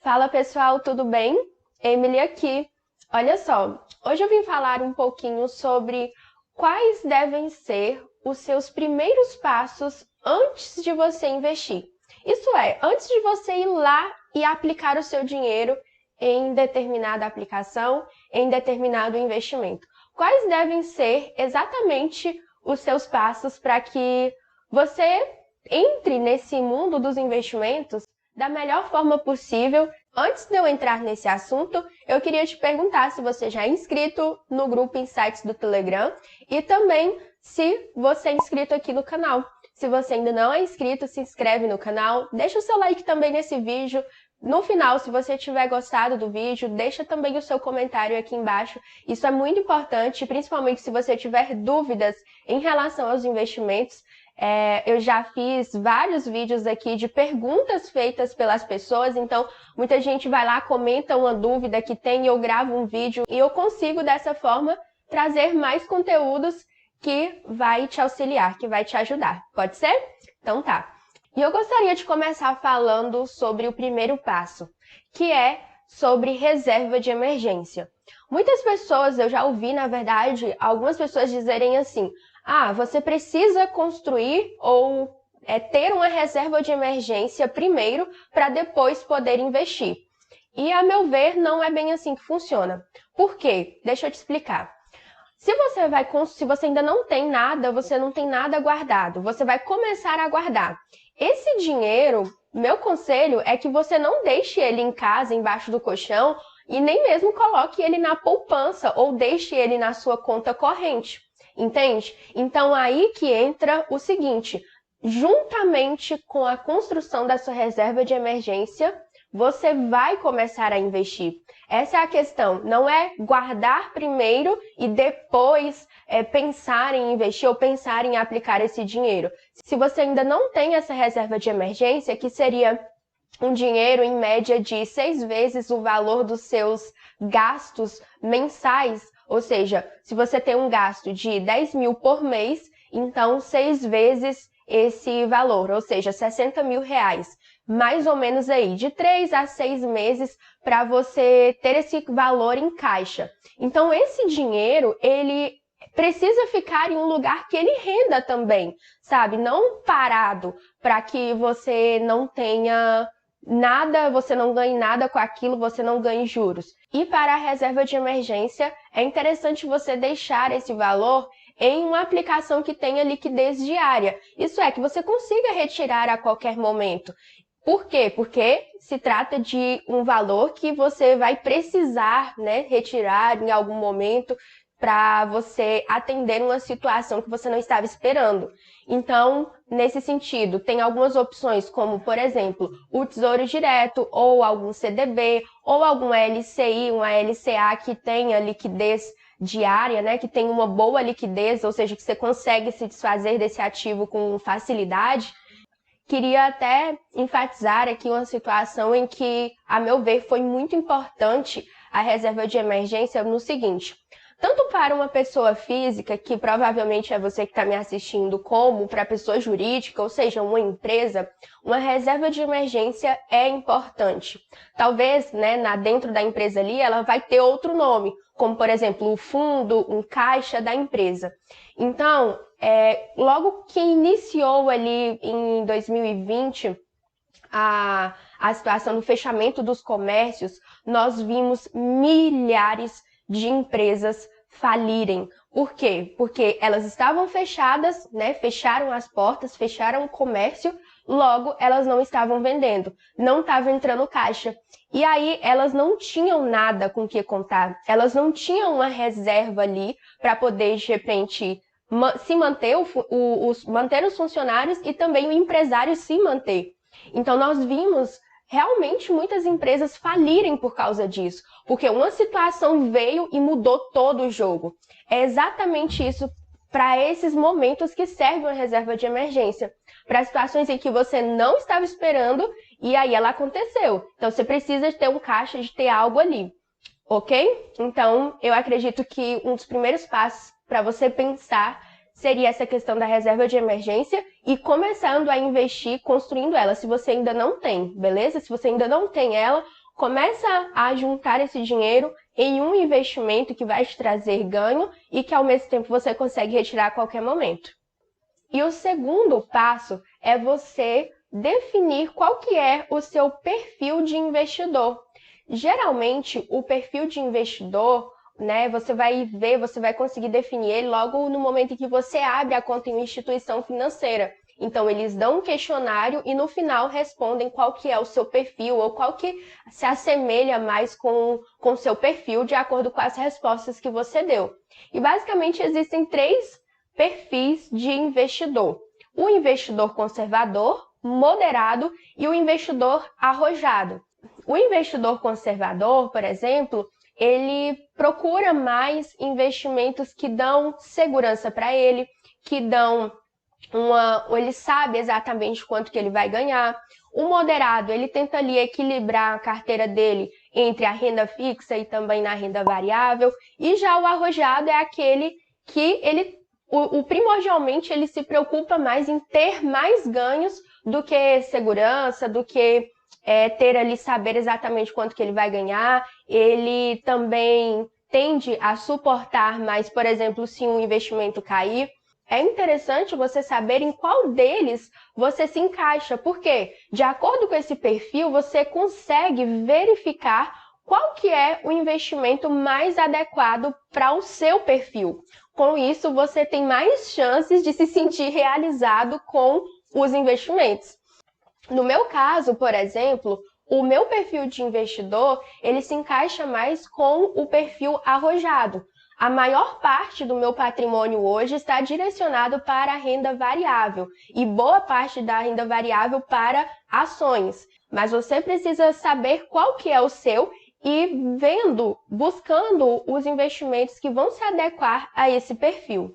Fala pessoal, tudo bem? Emily aqui. Olha só, hoje eu vim falar um pouquinho sobre quais devem ser os seus primeiros passos antes de você investir. Isso é, antes de você ir lá e aplicar o seu dinheiro em determinada aplicação, em determinado investimento. Quais devem ser exatamente os seus passos para que você entre nesse mundo dos investimentos da melhor forma possível? Antes de eu entrar nesse assunto, eu queria te perguntar se você já é inscrito no grupo Insights do Telegram e também se você é inscrito aqui no canal. Se você ainda não é inscrito, se inscreve no canal, deixa o seu like também nesse vídeo. No final, se você tiver gostado do vídeo, deixa também o seu comentário aqui embaixo. Isso é muito importante, principalmente se você tiver dúvidas em relação aos investimentos. Eu já fiz vários vídeos aqui de perguntas feitas pelas pessoas, então muita gente vai lá, comenta uma dúvida que tem, eu gravo um vídeo e eu consigo dessa forma trazer mais conteúdos que vai te auxiliar, que vai te ajudar. Pode ser? Então tá. E eu gostaria de começar falando sobre o primeiro passo, que é sobre reserva de emergência. Muitas pessoas, eu já ouvi, na verdade, algumas pessoas dizerem assim: você precisa construir ou ter uma reserva de emergência primeiro para depois poder investir. E, a meu ver, não é bem assim que funciona. Por quê? Deixa eu te explicar. Se você ainda não tem nada, você não tem nada guardado, você vai começar a guardar. Esse dinheiro, meu conselho é que você não deixe ele em casa, embaixo do colchão, e nem mesmo coloque ele na poupança ou deixe ele na sua conta corrente. Entende? Então, aí que entra o seguinte: juntamente com a construção da sua reserva de emergência, você vai começar a investir. Essa é a questão, não é guardar primeiro e depois pensar em investir ou pensar em aplicar esse dinheiro. Se você ainda não tem essa reserva de emergência, que seria um dinheiro em média de 6 vezes o valor dos seus gastos mensais, ou seja, se você tem um gasto de 10 mil por mês, então 6 vezes esse valor, ou seja, 60 mil reais. Mais ou menos aí, de 3 a 6 meses para você ter esse valor em caixa. Então, esse dinheiro, ele precisa ficar em um lugar que ele renda também, sabe? Não parado para que você não tenha nada, você não ganhe nada com aquilo, você não ganhe juros. E para a reserva de emergência, é interessante você deixar esse valor em uma aplicação que tenha liquidez diária. Isso é, que você consiga retirar a qualquer momento. Por quê? Porque se trata de um valor que você vai precisar, retirar em algum momento para você atender uma situação que você não estava esperando. Então, nesse sentido, tem algumas opções, como, por exemplo, o Tesouro Direto, ou algum CDB, ou algum LCI, uma LCA que tenha liquidez diária, que tem uma boa liquidez, ou seja, que você consegue se desfazer desse ativo com facilidade. Queria até enfatizar aqui uma situação em que, a meu ver, foi muito importante a reserva de emergência no seguinte: tanto para uma pessoa física, que provavelmente é você que está me assistindo, como para a pessoa jurídica, ou seja, uma empresa, uma reserva de emergência é importante. Talvez, dentro da empresa ali, ela vai ter outro nome, como, por exemplo, o fundo, um caixa da empresa. Então, logo que iniciou ali em 2020, a situação do fechamento dos comércios, nós vimos milhares de empresas falirem. Por quê? Porque elas estavam fechadas, fecharam as portas, fecharam o comércio, logo elas não estavam vendendo, não estava entrando caixa. E aí elas não tinham nada com o que contar, elas não tinham uma reserva ali para poder, de repente, se manter, manter os funcionários e também o empresário se manter. Então nós vimos realmente muitas empresas falirem por causa disso, porque uma situação veio e mudou todo o jogo. É exatamente isso, para esses momentos que serve uma reserva de emergência, para situações em que você não estava esperando e aí ela aconteceu. Então você precisa ter um caixa, de ter algo ali, ok? Então eu acredito que um dos primeiros passos para você pensar seria essa questão da reserva de emergência e começando a investir, construindo ela, se você ainda não tem, beleza? Se você ainda não tem ela, Começa a juntar esse dinheiro em um investimento que vai te trazer ganho e que ao mesmo tempo você consegue retirar a qualquer momento. E o segundo passo é você definir qual que é o seu perfil de investidor. Geralmente, o perfil de investidor, né, você vai conseguir definir ele logo no momento em que você abre a conta em uma instituição financeira. Então, eles dão um questionário e no final respondem qual que é o seu perfil ou qual que se assemelha mais com o seu perfil de acordo com as respostas que você deu. E basicamente existem 3 perfis de investidor: o investidor conservador, moderado e o investidor arrojado. O investidor conservador, por exemplo, ele procura mais investimentos que dão segurança para ele, que dão ele sabe exatamente quanto que ele vai ganhar. O moderado, ele tenta ali equilibrar a carteira dele entre a renda fixa e também na renda variável. E já o arrojado é aquele que primordialmente ele se preocupa mais em ter mais ganhos do que segurança, do que ter ali saber exatamente quanto que ele vai ganhar. Ele também tende a suportar mais, por exemplo, se um investimento cair. É interessante você saber em qual deles você se encaixa, porque de acordo com esse perfil, você consegue verificar qual que é o investimento mais adequado para o seu perfil. Com isso, você tem mais chances de se sentir realizado com os investimentos. No meu caso, por exemplo, o meu perfil de investidor, ele se encaixa mais com o perfil arrojado. A maior parte do meu patrimônio hoje está direcionado para a renda variável e boa parte da renda variável para ações. Mas você precisa saber qual que é o seu e buscando os investimentos que vão se adequar a esse perfil.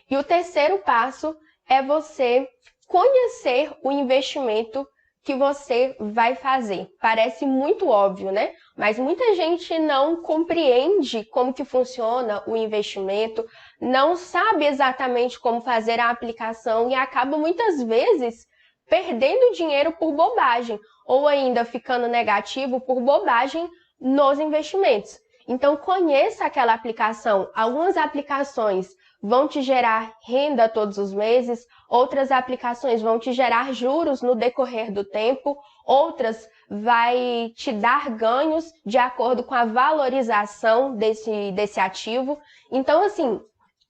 E o terceiro passo é você conhecer o investimento que você vai fazer. Parece muito óbvio, né? Mas muita gente não compreende como que funciona o investimento, não sabe exatamente como fazer a aplicação e acaba muitas vezes perdendo dinheiro por bobagem ou ainda ficando negativo por bobagem nos investimentos. Então, conheça aquela aplicação. Algumas aplicações vão te gerar renda todos os meses, outras aplicações vão te gerar juros no decorrer do tempo, outras vai te dar ganhos de acordo com a valorização desse ativo. Então, assim,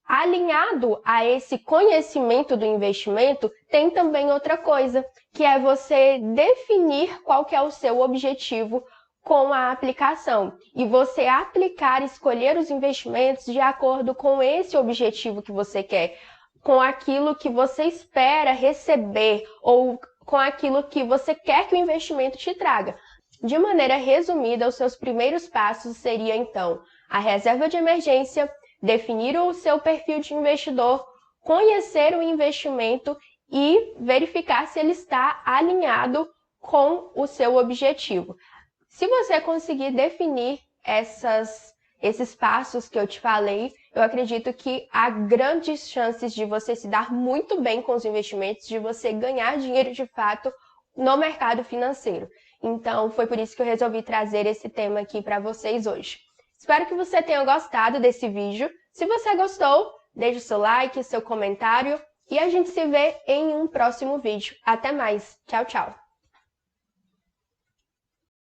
alinhado a esse conhecimento do investimento, tem também outra coisa, que é você definir qual que é o seu objetivo com a aplicação e você aplicar, escolher os investimentos de acordo com esse objetivo que você quer, com aquilo que você espera receber ou com aquilo que você quer que o investimento te traga. De maneira resumida, os seus primeiros passos seriam, então, a reserva de emergência, definir o seu perfil de investidor, conhecer o investimento e verificar se ele está alinhado com o seu objetivo. Se você conseguir definir esses passos que eu te falei, eu acredito que há grandes chances de você se dar muito bem com os investimentos, de você ganhar dinheiro de fato no mercado financeiro. Então, foi por isso que eu resolvi trazer esse tema aqui para vocês hoje. Espero que você tenha gostado desse vídeo. Se você gostou, deixe o seu like, seu comentário e a gente se vê em um próximo vídeo. Até mais. Tchau, tchau.